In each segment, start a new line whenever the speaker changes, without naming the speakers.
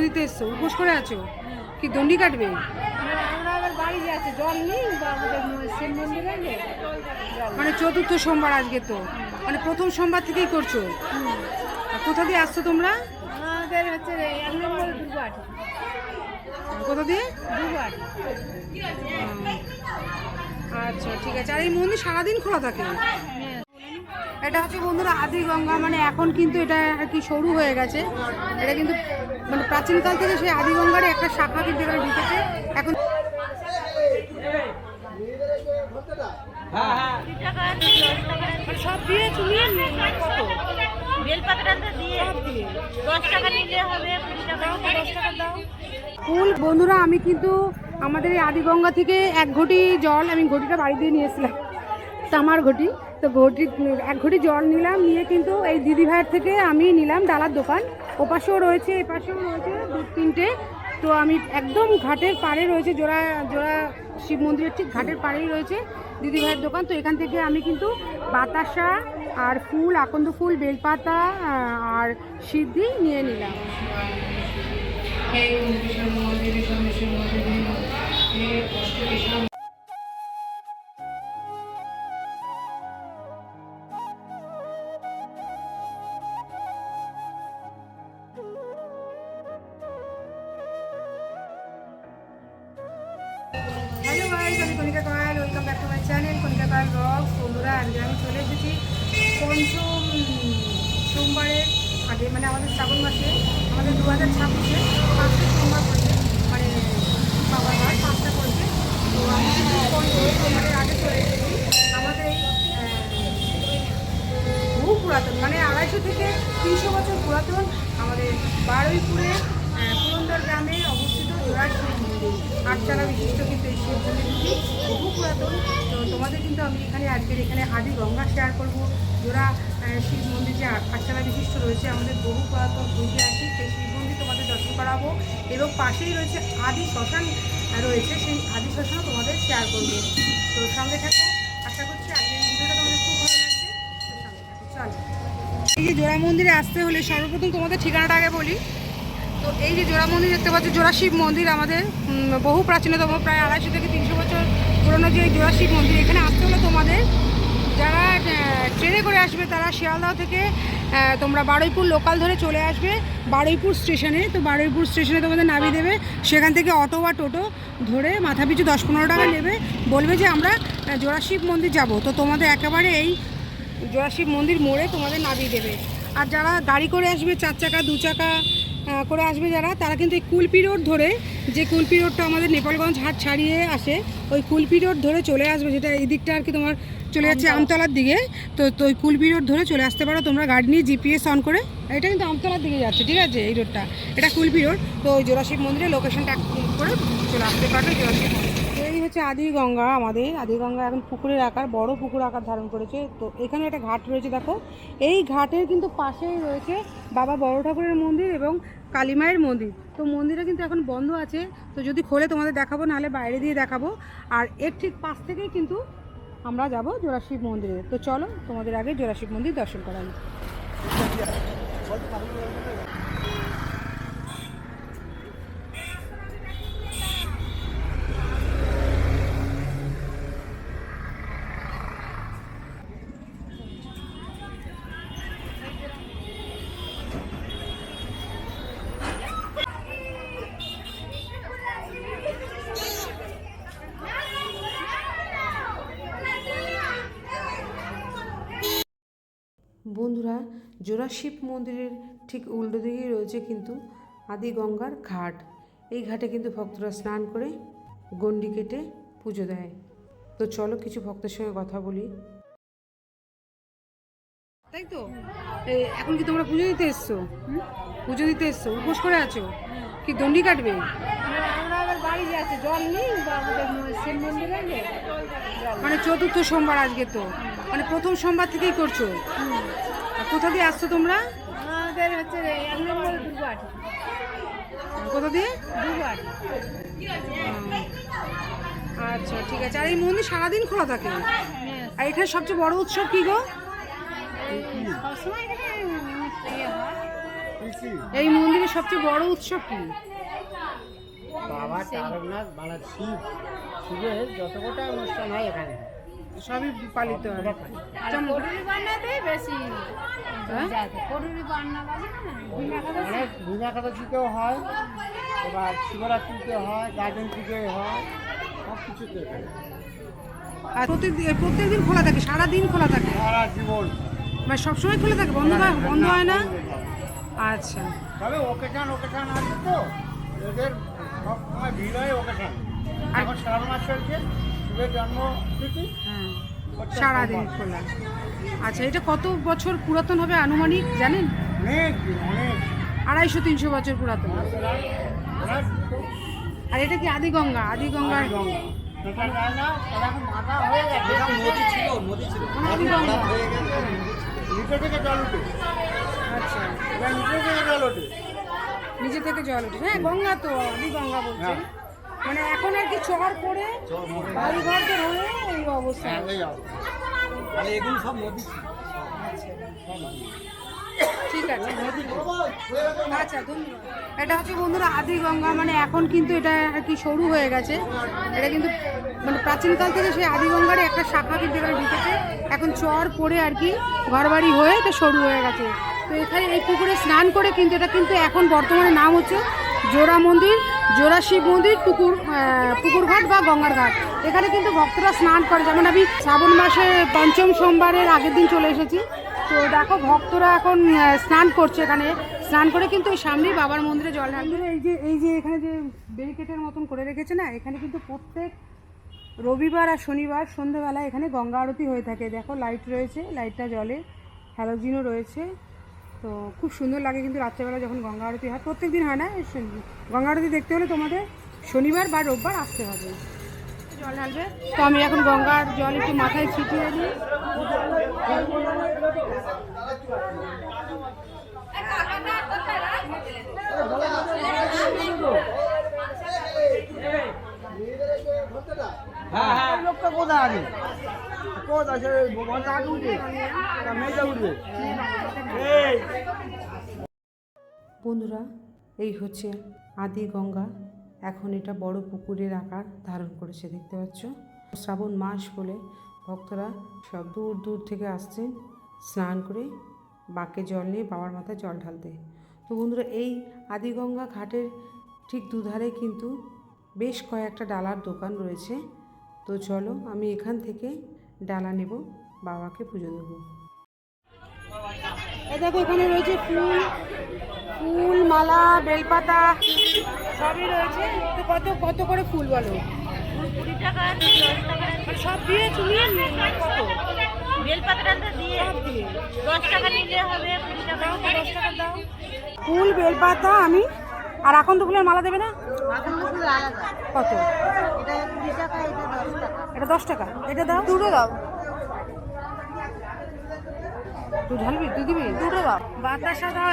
দিতে এসছো? উপোস করে আছো? কি দণ্ডি কাটবে? মানে চতুর্থ সোমবার আজকে তো, মানে প্রথম সোমবার থেকেই করছো? আর কোথা দিয়ে আসছো তোমরা?
আমাদের হচ্ছে 1 নম্বর দুর্গাহাটি।
কোথা দিয়ে?
দুর্গাহাটি।
আচ্ছা ঠিক আছে। আর এই মন্দির সারাদিন খোলা থাকে? এটা হচ্ছে বন্ধুরা আদি গঙ্গা, মানে এখন কিন্তু এটা আর কি সরু হয়ে গেছে। এটা কিন্তু মানে প্রাচীনকাল থেকে সেই আদি গঙ্গার একটা শাখা কিন্তু এখানে ঢুকেছে এখন। সব দিয়ে চুলিয়ে কত
বেলপাতাটা দিয়ে 10 টাকা নিলে হবে, 20 টাকা 10 টাকা দাও।
ফুল বন্ধুরা, আমি কিন্তু আমাদের এই আদি গঙ্গা থেকে 1 ঘটি জল, আমি ঘটিটা বাড়ি দিয়ে নিয়ে এসেছিলাম, তামার ঘটি। তো ঘটি 1 ঘটি জল নিলাম, নিয়ে কিন্তু এই দিদি ভাইয়ের থেকে আমি নিলাম ডালার দোকান। ওপাশেও রয়েছে, এপাশেও রয়েছে 2-3টে। তো আমি একদম ঘাটের পাড়ে রয়েছে, জোড়া জোড়া শিব মন্দিরের ঠিক ঘাটের পাড়েই রয়েছে দিদি ভাইয়ের দোকান। তো এখান থেকে আমি কিন্তু বাতাসা আর ফুল, আকন্দ ফুল, বেলপাতা আর সিদ্ধি নিয়ে নিলাম। হ্যালো গাইস, আমি Kanika Kayal, welcome back to my channel Kanika Kayal blogs. বন্ধুরা, আজকে আমি চলে এসেছি পঞ্চম সোমবারের আগে, মানে আমাদের শ্রাবণ মাসে, আমাদের 2026-এ 5টা সোমবার পড়ছে, মানে বাবার হাট 5টা পড়ছে। তো আমি কিন্তু পঞ্চম সোমবারের আগে চলে এসেছি। আমাদের এই বহু পুরাতন, মানে 250 থেকে 300 বছর পুরাতন আমাদের বারুইপুরে পুরন্দর গ্রামে অবস্থিত জোড়া শিব মন্দির, 8 চালা বিশিষ্ট কিন্তু এই শিব মন্দিরটি বহু পুরাতন। তো তোমাদের কিন্তু আমি এখানে আদি গঙ্গা শেয়ার করবো। জোড়া শিব মন্দির যে 8 চালা বিশিষ্ট রয়েছে, আমাদের বহু পুরাতন ঐতিহাসিক সেই শিব মন্দির তোমাদের দর্শন করাবো। এবং পাশেই রয়েছে আদি শ্মশান রয়েছে, সেই আদি শ্মশানও তোমাদের শেয়ার করবো। তো সঙ্গে থাকো, আশা করছি আজকের ভিডিওটা তোমাদের খুব ভালো লাগবে। তো সঙ্গে থাকো, চলো। এই যে জোড়া মন্দিরে আসতে হলে সর্বপ্রথম তোমাদের ঠিকানাটা আগে বলি। তো এই যে জোড়া মন্দির দেখতে পাচ্ছ, জোড়া শিব মন্দির আমাদের বহু প্রাচীনতম, প্রায় 250 থেকে 300 বছর পুরনো যে এই জোড়া শিব মন্দির। এখানে আসতে হলে তোমাদের যারা ট্রেনে করে আসবে তারা শিয়ালদহ থেকে তোমরা বারুইপুর লোকাল ধরে চলে আসবে বারুইপুর স্টেশনে। তো বারুইপুর স্টেশনে তোমাদের নামিয়ে দেবে, সেখান থেকে অটো বা টোটো ধরে মাথাপিছু 10-15 টাকা নেবে, বলবে যে আমরা জোড়া শিব মন্দির যাব। তো তোমাদের একেবারে এই জোড়া শিব মন্দির মোড়ে তোমাদের নামিয়ে দেবে। আর যারা গাড়ি করে আসবে, 4 চাকা 2 চাকা করে আসবে যারা, তারা কিন্তু এই কুলপি রোড ধরে, যে কুলপি রোডটা আমাদের নেপালগঞ্জ হাট ছাড়িয়ে আসে, ওই কুলপি রোড ধরে চলে আসবে, যেটা এই দিকটা আর কি তোমার চলে যাচ্ছে আমতলার দিকে। তো ওই কুলপি রোড ধরে চলে আসতে পারো তোমরা গাড়ি নিয়ে, জিপিএস অন করে। এটা কিন্তু আমতলার দিকে যাচ্ছে, ঠিক আছে, এই রোডটা, এটা কুলপি রোড। তো ওই জোড়া শিব মন্দিরের লোকেশনটা ক্লিক করে চলে আসতে পারবে জোড়া শিব মন্দির। তো এই হচ্ছে আদি গঙ্গা, আমাদের আদি গঙ্গা এখন পুকুরের আকার, বড় পুকুর আকার ধারণ করেছে। তো এখানে একটা ঘাট রয়েছে, দেখো এই ঘাটের কিন্তু পাশেই রয়েছে বাবা বড় ঠাকুরের মন্দির এবং কালীমায়ের মন্দির। তো মন্দিরটা কিন্তু এখন বন্ধ আছে, তো যদি খোলে তোমাদের দেখাবো, নাহলে বাইরে দিয়ে দেখাবো। আর এর ঠিক পাশ থেকেই কিন্তু আমরা যাব জোড়া শিব মন্দিরে। তো চলো তোমাদের আগে জোড়া শিব মন্দির দর্শন করাই। বন্ধুরা, জোড়া শিব মন্দিরের ঠিক উল্টো দিকেই রয়েছে কিন্তু আদি গঙ্গার ঘাট। এই ঘাটে কিন্তু ভক্তরা স্নান করে গণ্ডি কেটে পুজো দেয়। তো চলো কিছু ভক্তের সঙ্গে কথা বলি। তাই তো, এখন কি তোমরা পুজো দিতে এসছো? পুজো দিতে এসছো? উপোস করে আছো? কি দণ্ডি কাটবে?
আমরা আবার বাড়ি যাচ্ছি, জল নেই শিব মন্দিরে।
মানে চতুর্থ সোমবার আজকে তো, মানে প্রথম সোমবার থেকেই করছো? আর কোথা দিয়ে আসছো তোমরা?
আমাদের হচ্ছে 1 নম্বর দুর্গাহাটি।
কোথা দিয়ে?
দুর্গাহাটি।
আচ্ছা ঠিক আছে। আর এই মন্দির সারাদিন খোলা থাকে? আর এখানে সবচেয়ে বড় উৎসব কি গো?
সবসময় এখানে ইয়ে হয়,
এই মন্দিরের সবচেয়ে বড় উৎসব কি?
বাবা তারকনাথ মানে শিবের যত কটা অনুষ্ঠান হয় এখানে
সবই পালিত হয়।
অনেক ভীমা একাদশীতেও হয়, এবার শিবরাত্রিতেও হয়, গাজন পুজোয় হয়, সব কিছুতে
আর প্রত্যেকদিন খোলা থাকে, সারাদিন খোলা থাকে,
সারা জীবন
মানে সবসময় খোলা থাকে, বন্ধ হয় না? আচ্ছা,
তবে ওকেশান আছে তো এদের সবসময় ভিড় হয় ওকেশান। এখন শ্রাবণ মাস চলছে, শিবের জন্মতিথি,
হ্যাঁ, সারাদিন খোলা। আচ্ছা, এটা কত বছর পুরাতন হবে আনুমানিক জানেন?
অনেক
250-300 বছর পুরাতন। আর এটা কি আদিগঙ্গা? আদিগঙ্গার
এটা যায় না, তাহলে এখন মাথা হয়ে গেছে।
আদিগঙ্গা।
নিচে থেকে জল উঠে,
আচ্ছা,
এবার নিচে থেকে জল ওঠে।
নিচে থেকে জল উঠে। হ্যাঁ, গঙ্গা তো, আদিগঙ্গা বলছেন। মানে এখন আর কি চর করে বাড়িঘর তো হয়ে এই অবস্থা।
এই অবস্থা। মানে এগুলো সব নদী ছিল।
ঠিক আছে, আচ্ছা, ধন্যবাদ। এটা হচ্ছে বন্ধুরা আদিগঙ্গা, মানে এখন কিন্তু এটা আর কি সরু হয়ে গেছে। এটা কিন্তু মানে প্রাচীনকাল থেকে সেই আদিগঙ্গার একটা শাখা কিন্তু এখানে ঢুকেছে, এখন চর পড়ে আর কি ঘরবাড়ি হয়ে এটা সরু হয়ে গেছে। তো এখানে এই পুকুরে স্নান করে কিন্তু এটা কিন্তু এখন বর্তমানে নাম হচ্ছে জোড়া মন্দির, জোড়া শিব মন্দির, পুকুর ঘাট বা গঙ্গার ঘাট। এখানে কিন্তু ভক্তরা স্নান করে, যেমন আমি শ্রাবণ মাসে 5ম সোমবারের আগের দিন চলে এসেছি। তো দেখো ভক্তরা এখন স্নান করছে, এখানে স্নান করে কিন্তু ওই সামনেই বাবার মন্দিরে জল ঢালবে। এই যে এখানে যে ব্যারিকেডের মতন করে রেখেছে না, এখানে কিন্তু প্রত্যেক রবিবার আর শনিবার সন্ধ্যাবেলা এখানে গঙ্গা আরতি হয়ে থাকে। দেখো লাইট রয়েছে, লাইটটা জ্বলে, হ্যালোজিনও রয়েছে। তো খুব সুন্দর লাগে কিন্তু রাত্রেবেলা যখন গঙ্গা আরতি হয়। প্রত্যেক দিন হয় না, গঙ্গা আরতি দেখতে হলে তোমাদের শনিবার বা রোববার আসতে হবে। জল ঢালবে, তো আমি এখন গঙ্গার জল একটু মাথায় ছিটিয়ে দিই।
লোকটা কোথায় আগে কোথায় আগে উঠে মেয়েটা উঠবে।
বন্ধুরা, এই হচ্ছে আদিগঙ্গা। এখন এটা বড় পুকুরের আকার ধারণ করেছে, দেখতে পাচ্ছ। শ্রাবণ মাস বলে ভক্তরা সব দূর দূর থেকে আসছেন স্নান করে বাঁকে জল নিয়ে বাবার মাথায় জল ঢালতে। তো বন্ধুরা, এই আদিগঙ্গা ঘাটের ঠিক দুধারে কিন্তু বেশ কয়েকটা ডালার দোকান রয়েছে। তো চলো আমি এখান থেকে ডালা নেব, বাবাকে পুজো দেবো। এই দেখো এখানে রয়েছে ফুল, মালা, বেলপাতা সবই রয়েছে। তো কত করে ফুল বলো?
20 টাকা, 10 টাকা,
মানে সব দিয়ে চুলিয়ে কত?
বেলপাতাটা দিয়ে 10 টাকা নিলে হবে, 20 টাকা।
10 টাকা দাও। ফুল, বেলপাতা আমি আর আকন্দ ফুলের মালা দেবে না? কত? এটা 10 টাকা। এটা দাও, দুটো দাও। তুই ঢালবি, তুই দিবি? দুটো দাও। বাতাসা দাও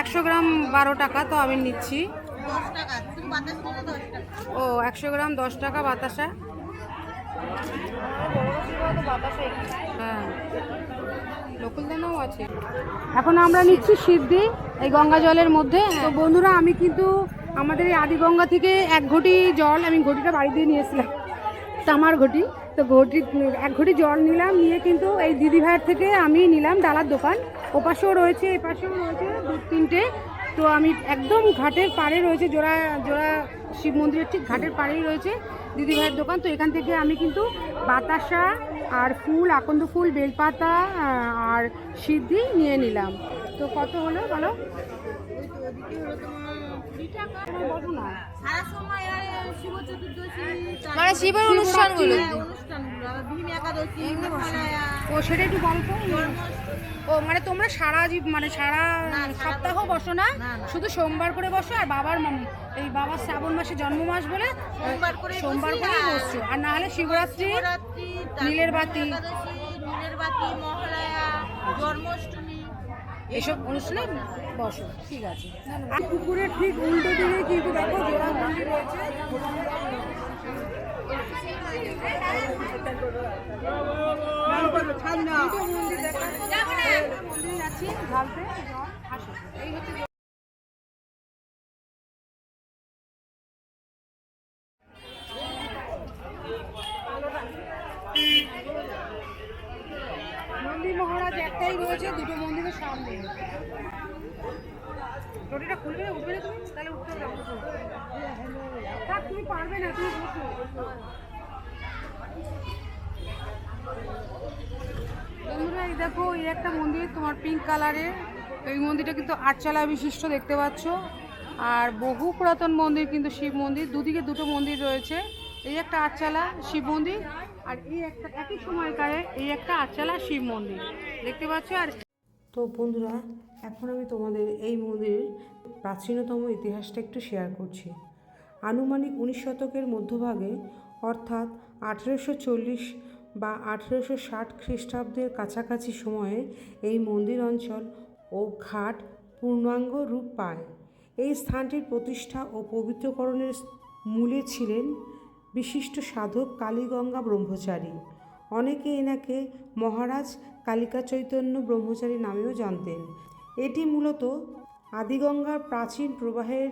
100 গ্রাম 12 টাকা। তো আমি নিচ্ছি
10 টাকা, তুমি বাতাস নিলে 10 টাকা।
ও 100 গ্রাম 10 টাকা বাতাসা। হ্যাঁ, লোকাল দানাও আছে। এখন আমরা নিচ্ছি সিদ্ধি এই গঙ্গা জলের মধ্যে। তো বন্ধুরা, আমি কিন্তু আমাদের এই আদিগঙ্গা থেকে 1 ঘটি জল, আমি ঘটিটা বাড়ি দিয়ে নিয়ে এসেছিলাম, তামার ঘটি। তো 1 ঘটি জল নিলাম, নিয়ে কিন্তু এই দিদি ভাইয়ের থেকে আমি নিলাম ডালার দোকান। ওপাশেও রয়েছে, এপাশেও রয়েছে 2-3টে। তো আমি একদম ঘাটের পাড়ে রয়েছে, জোড়া শিব মন্দিরের ঠিক ঘাটের পাড়েই রয়েছে দিদি ভাইয়ের দোকান। তো এখান থেকে আমি কিন্তু বাতাসা আর ফুল, আকন্দ ফুল, বেলপাতা আর সিদ্ধি নিয়ে নিলাম। তো কত হলো বলো?
সারা সময় শিব চতুর্দশী,
মানে শিবের অনুষ্ঠানগুলো।
অনুষ্ঠানগুলো, আবার ভীম একাদশী,
ও সেটা একটু গল্প। ও মানে তোমরা সারা সপ্তাহ বসো না, শুধু সোমবার করে বসো? আর বাবার এই বাবার শ্রাবণ মাসে জন্ম মাস বলে সোমবার করে বসছো, আর না হলে শিবরাত্রি, নীলের বাতি,
মহালয়া, জন্মাষ্টমী,
এসব অনুষ্ঠানে বসো। ঠিক আছে। আর পুকুরের ঠিক উল্টো দিকে কিন্তু দেখো জোড়া মন্দির রয়েছে। মন্দির যাচ্ছি ঢালতে, আসো। এই হচ্ছে একটাই রয়েছে দুটো মন্দিরের সামনে। রুটিটা খুলবে না, উঠবে না তুমি? তাহলে উঠতে হবে না, বসো। থাক, তুমি পারবে না, তুমি বসো। বন্ধুরা এই দেখো, এই একটা মন্দির তোমার পিঙ্ক কালারের। এই মন্দিরটা কিন্তু আটচালা বিশিষ্ট দেখতে পাচ্ছ। আর বহু পুরাতন মন্দির কিন্তু শিব মন্দির, দুদিকে দুটো মন্দির রয়েছে। এই একটা আটচালা শিব মন্দির, আর এই একটা একই সময়কারে এই একটা আটচালা শিব মন্দির দেখতে পাচ্ছ। আর তো বন্ধুরা, এখন আমি তোমাদের এই মন্দিরের প্রাচীনতম ইতিহাসটা একটু শেয়ার করছি। আনুমানিক 19 শতকের মধ্যভাগে, অর্থাৎ 1840 বা 1860 খ্রিস্টাব্দের কাছাকাছি সময়ে এই মন্দির অঞ্চল ও ঘাট পূর্ণাঙ্গ রূপ পায়। এই স্থানটির প্রতিষ্ঠা ও পবিত্রকরণের মূলে ছিলেন বিশিষ্ট সাধক কালীগঙ্গা ব্রহ্মচারী। অনেকে এনাকে মহারাজ কালিকা চৈতন্য ব্রহ্মচারী নামেও জানতেন। এটি মূলত আদিগঙ্গার প্রাচীন প্রবাহের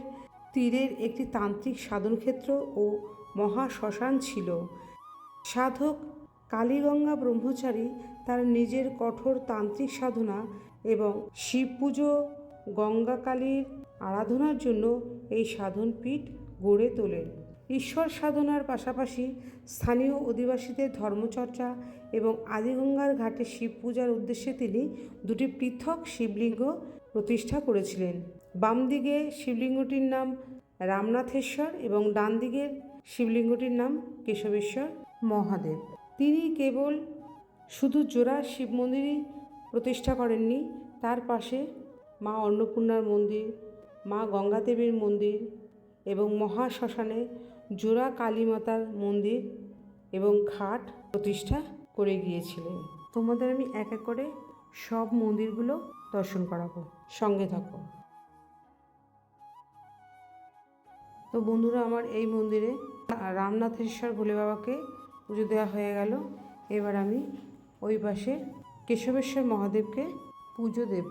তীরের একটি তান্ত্রিক সাধনক্ষেত্র ও মহা শ্মশান ছিল। সাধক কালীগঙ্গা ব্রহ্মচারী তার নিজের কঠোর তান্ত্রিক সাধনা এবং শিব পুজো, গঙ্গা কালীর আরাধনার জন্য এই সাধনপীঠ গড়ে তোলেন। ঈশ্বর সাধনার পাশাপাশি স্থানীয় অধিবাসীদের ধর্মচর্চা এবং আদিগঙ্গার ঘাটে শিব পূজার উদ্দেশ্যে তিনি দুটি পৃথক শিবলিঙ্গ প্রতিষ্ঠা করেছিলেন। বাম দিকে শিবলিঙ্গটির নাম রামনাথেশ্বর এবং ডান দিকের শিবলিঙ্গটির নাম কেশবেশ্বর মহাদেব। তিনি কেবল শুধু জোড়া শিব মন্দিরই প্রতিষ্ঠা করেননি, তার পাশে মা অন্নপূর্ণার মন্দির, মা গঙ্গাদেবীর মন্দির এবং মহাশ্মশানে জোড়া কালীমাতার মন্দির এবং ঘাট প্রতিষ্ঠা করে গিয়েছিলেন। তোমাদের আমি এক এক করে সব মন্দিরগুলো দর্শন করাবো, সঙ্গে থাকো। তো বন্ধুরা, আমার এই মন্দিরে রামনাথেশ্বর ভোলে বাবাকে পুজো দেওয়া হয়ে গেল। এবার আমি ওই পাশে কেশবেশ্বর মহাদেবকে পুজো দেব।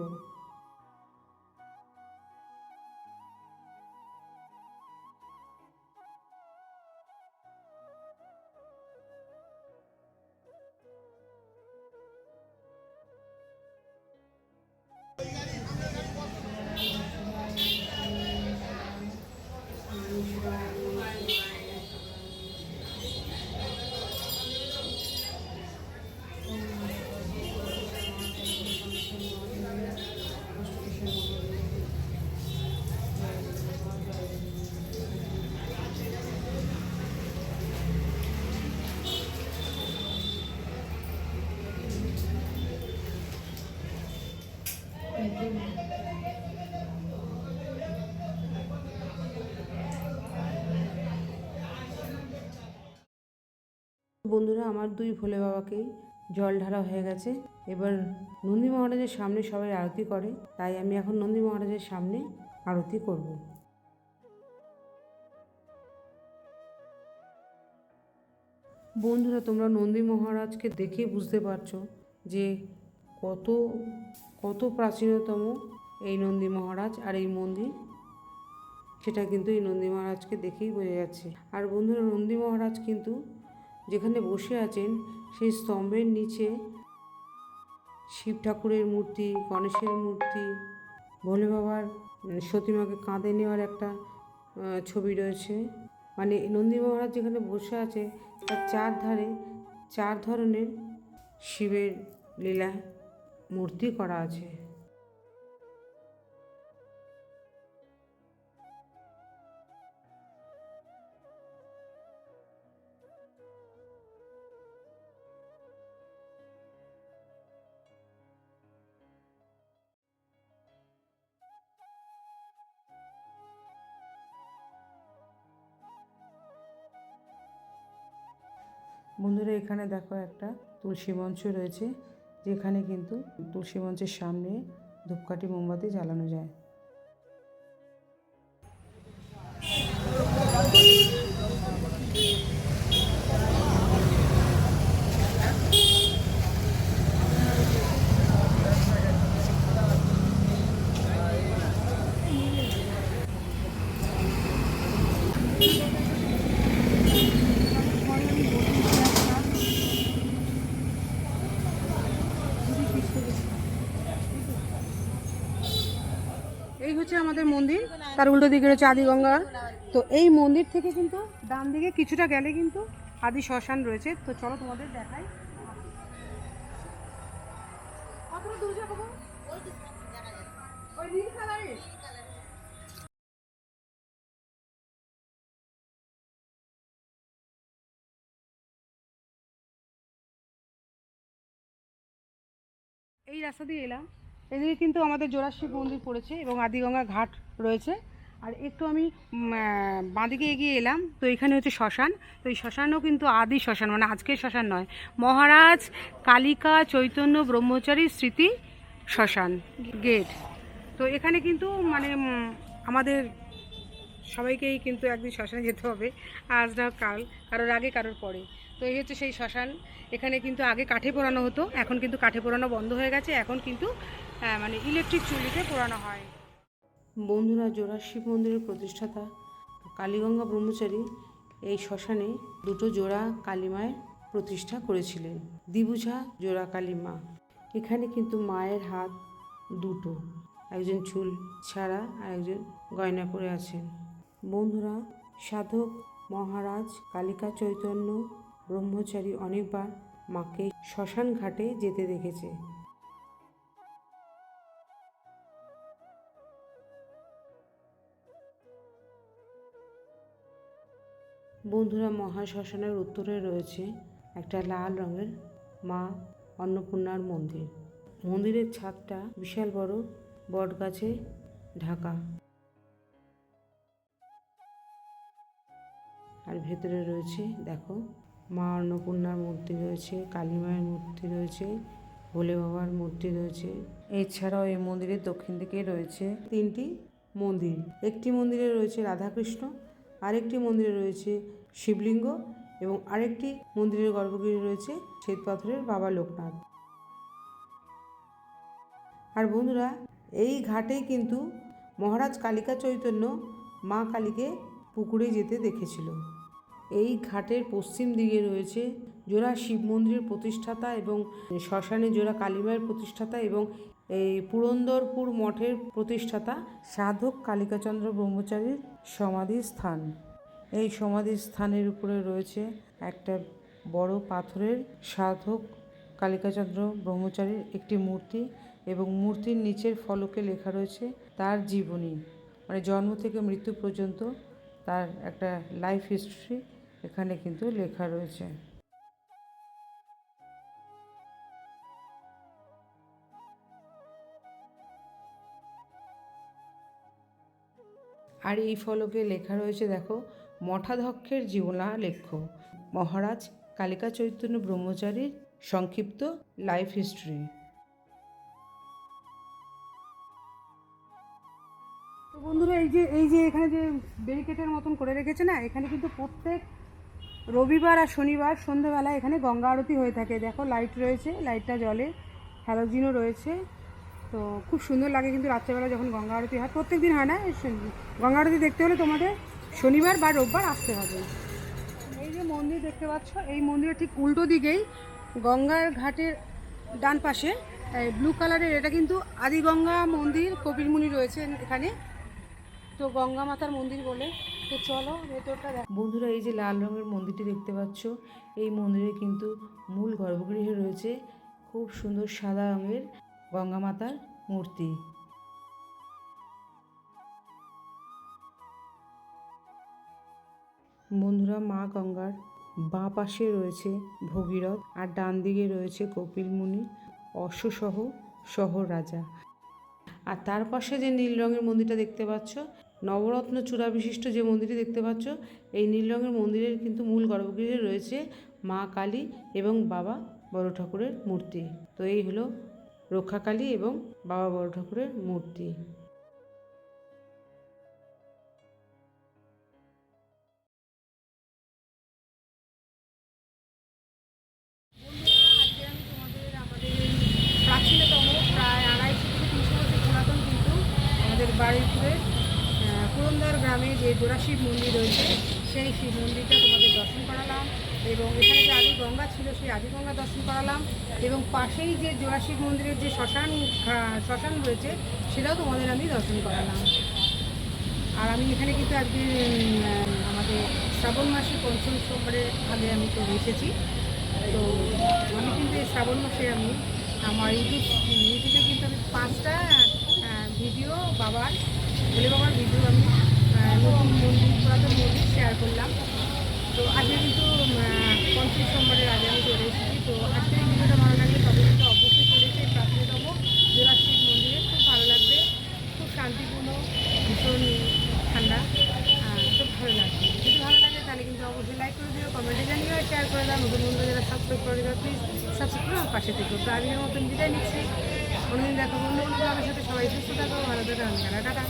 বন্ধুরা, আমার দুই ভোলে বাবাকেই জল ঢালা হয়ে গেছে। এবার নন্দী মহারাজের সামনে সবাই আরতি করে, তাই আমি এখন নন্দী মহারাজের সামনে আরতি করব। বন্ধুরা, তোমরা নন্দী মহারাজকে দেখেই বুঝতে পারছো যে কত কত প্রাচীনতম এই নন্দী মহারাজ আর এই মন্দির, সেটা কিন্তু এই নন্দী মহারাজকে দেখেই বোঝা যাচ্ছে। আর বন্ধুরা, নন্দী মহারাজ কিন্তু যেখানে বসে আছেন সেই স্তম্ভের নিচে শিব ঠাকুরের মূর্তি, গণেশের মূর্তি, ভোলে বাবার সতীমাকে কাঁধে নেওয়ার একটা ছবি রয়েছে। মানে নন্দী মহারাজ যেখানে বসে আছে তার চারধারে 4 ধরনের শিবের লীলা মূর্তি করা আছে। বন্ধুরা, এখানে দেখো একটা তুলসী মঞ্চ রয়েছে, যেখানে কিন্তু তুলসী মঞ্চের সামনে ধূপকাঠি মোমবাতি জ্বালানো যায়। আমাদের মন্দির, তার উল্টো দিকে রয়েছে আদিগঙ্গা। তো এই মন্দির থেকে কিন্তু ডান দিকে কিছুটা গেলে কিন্তু আদি শ্মশান রয়েছে। তো চলো তোমাদের দেখাই। কতটা দূর যাবো গো? ওই নীল কালারের? এই রাস্তা দিয়ে এলাম, এদিকে কিন্তু আমাদের জোড়াশিব মন্দির পড়েছে এবং আদিগঙ্গা ঘাট রয়েছে। আর একটু আমি বাঁদিকে এগিয়ে এলাম, তো এখানে হচ্ছে শ্মশান। তো এই শ্মশানও কিন্তু আদি শ্মশান, মানে আজকের শ্মশান নয়, মহারাজ কালিকা চৈতন্য ব্রহ্মচারী স্মৃতি শ্মশান গেট। তো এখানে কিন্তু মানে আমাদের সবাইকেই কিন্তু একদিন শ্মশানে যেতে হবে, আজ না কাল, কারোর আগে কারোর পরে। তো এই হচ্ছে সেই শ্মশান। এখানে কিন্তু আগে কাঠে পোড়ানো হতো, এখন কিন্তু কাঠে পোড়ানো বন্ধ হয়ে গেছে, এখন কিন্তু মানে ইলেকট্রিক চুল্লিতে পোড়ানো হয়। বন্ধুরা, জোড়াশিব মন্দিরের প্রতিষ্ঠাতা কালীগঙ্গা ব্রহ্মচারী এই শ্মশানে দুটো জোড়া কালীমায়ের প্রতিষ্ঠা করেছিলেন, দ্বিভুজা জোড়া কালীমা। এখানে কিন্তু মায়ের হাত দুটো, একজন চুল ছাড়া আর একজন গয়না পরে আছেন। বন্ধুরা, সাধক মহারাজ কালিকা চৈতন্য ব্রহ্মচারী অনেকবার মাকে শ্মশান ঘাটে যেতে দেখেছে। বন্ধুরা, মহাশ্মশানের উত্তরে রয়েছে একটা লাল রঙের মা অন্নপূর্ণার মন্দির। মন্দিরের ছাদটা বিশাল বড় বট গাছে ঢাকা, আর ভেতরে রয়েছে দেখো মা অন্নপূর্ণার মূর্তি রয়েছে, কালী মায়ের মূর্তি রয়েছে, ভোলে বাবার মূর্তি রয়েছে। এছাড়াও এই মন্দিরের দক্ষিণ দিকে রয়েছে তিনটি মন্দির। একটি মন্দিরে রয়েছে রাধাকৃষ্ণ, আরেকটি মন্দিরে রয়েছে শিবলিঙ্গ এবং আরেকটি মন্দিরের গর্ভগৃহে রয়েছে শ্বেতপাথরের বাবা লোকনাথ। আর বন্ধুরা, এই ঘাটেই কিন্তু মহারাজ কালিকা চৈতন্য মা কালীকে পুকুরে যেতে দেখেছিল। এই ঘাটের পশ্চিম দিকে রয়েছে জোড়া শিব মন্দিরের প্রতিষ্ঠাতা এবং শ্মশানে জোড়া কালীমায়ের প্রতিষ্ঠাতা এবং এই পুরন্দরপুর মঠের প্রতিষ্ঠাতা সাধক কালিকাচন্দ্র ব্রহ্মচারীর সমাধি স্থান। এই সমাধি স্থানের উপরে রয়েছে একটা বড় পাথরের সাধক কালিকাচন্দ্র ব্রহ্মচারীর একটি মূর্তি এবং মূর্তির নিচের ফলকে লেখা রয়েছে তার জীবনী, মানে জন্ম থেকে মৃত্যু পর্যন্ত তার একটা লাইফ হিস্ট্রি এখানে কিন্তু লেখা রয়েছে। আর এই ফলকে লেখা রয়েছে দেখো, মঠাধ্যক্ষের জীবনালেখ্য মহারাজ কালিকা চৈতন্য ব্রহ্মচারীর সংক্ষিপ্ত লাইফ হিস্ট্রি। তো বন্ধুরা, এই যে এখানে যে ব্যারিকেডের মতন করে রেখেছে না, এখানে কিন্তু প্রত্যেক রবিবার আর শনিবার সন্ধ্যেবেলা এখানে গঙ্গা আরতি হয়ে থাকে। দেখো লাইট রয়েছে, লাইটটা জ্বলে, হ্যালোজিনও রয়েছে। তো খুব সুন্দর লাগে কিন্তু রাত্রেবেলা যখন গঙ্গা আরতি হয়। প্রত্যেক দিন হয় না, গঙ্গা আরতি দেখতে হলে তোমাদের শনিবার বা রোববার আসতে হবে। এই যে মন্দির দেখতে পাচ্ছ, এই মন্দিরের ঠিক উল্টো দিকেই গঙ্গার ঘাটের ডান পাশে ব্লু কালারের, এটা কিন্তু আদিগঙ্গা মন্দির, কপিলমুনি রয়েছে এখানে, তো গঙ্গা মাতার মন্দির বলে। তো চলো ভেতরটা দেখ। বন্ধুরা, এই যে লাল রঙের মন্দিরটি দেখতে পাচ্ছ, এই মন্দিরে কিন্তু মূল গর্ভগৃহে রয়েছে খুব সুন্দর সাদা রঙের গঙ্গা মাতার মূর্তি। বন্ধুরা, মা গঙ্গার বাঁ পাশে রয়েছে ভগীরথ আর ডান দিকে রয়েছে কপিলমুনি, অশ্বসহ শহর রাজা। আর তার পাশে যে নীল রঙের মন্দিরটা দেখতে পাচ্ছ, নবরত্ন চূড়া বিশিষ্ট যে মন্দিরটি দেখতে পাচ্ছ, এই নীল রঙের মন্দিরের কিন্তু মূল গর্ভগৃহে রয়েছে মা কালী এবং বাবা বড় ঠাকুরের মূর্তি। তো এই হলো রক্ষাকালী এবং বাবা বড় ঠাকুরের মূর্তি। প্রাচীনতম প্রায় 250 থেকে 300 বছর পুরাতন কিন্তু আমাদের বারুইপুরের পুরন্দর গ্রামে যে জোড়াশিব মন্দির রয়েছে, সেই শিব মন্দিরটা তোমাদের দর্শন করালাম এবং এখানে যে আদি গঙ্গা ছিল সেই আদি গঙ্গা দর্শন করালাম এবং পাশেই যে জোড়াশিব মন্দিরের যে শ্মশান রয়েছে সেটাও তোমাদের আমি দর্শন করালাম। আর আমি এখানে কিন্তু আজকে আমাদের শ্রাবণ মাসে পঞ্চম সোমবারের আগে আমি তো এসেছি। তো আমি কিন্তু এই শ্রাবণ মাসে আমি আমার ইউটিউবে কিন্তু আমি 5টা ভিডিও বাবার ভোলে বাবার ভিডিও আমি নতুন মন্দির পুরাতন মন্দির শেয়ার করলাম। তো আজকে কিন্তু পঞ্চম সোমবারের আগে আমি চলে এসেছি। তো আজকের এই ভিডিওটা ভালো লাগলে তবে কিন্তু অবশ্যই চলে এসে প্রাচীনতম জোড়া শিব মন্দিরে খুব ভালো লাগবে, খুব শান্তিপূর্ণ, ভীষণ ঠান্ডা, খুব ভালো লাগবে। যদি ভালো লাগে তাহলে কিন্তু অবশ্যই লাইক করে দিও, কমেন্টে জানিও, শেয়ার করে দাও। নতুন বন্ধু যারা সাবস্ক্রাইব করে দিও প্লিজ সাবস্ক্রাইব করে আমার পাশে থেকো। তো আজকের মতন বিদায় নিচ্ছি, অন্যদিন দেখো অন্য কোনো ব্লগের সাথে। সবাই সুস্থ থাকো, ভালো থাকো, টাটা।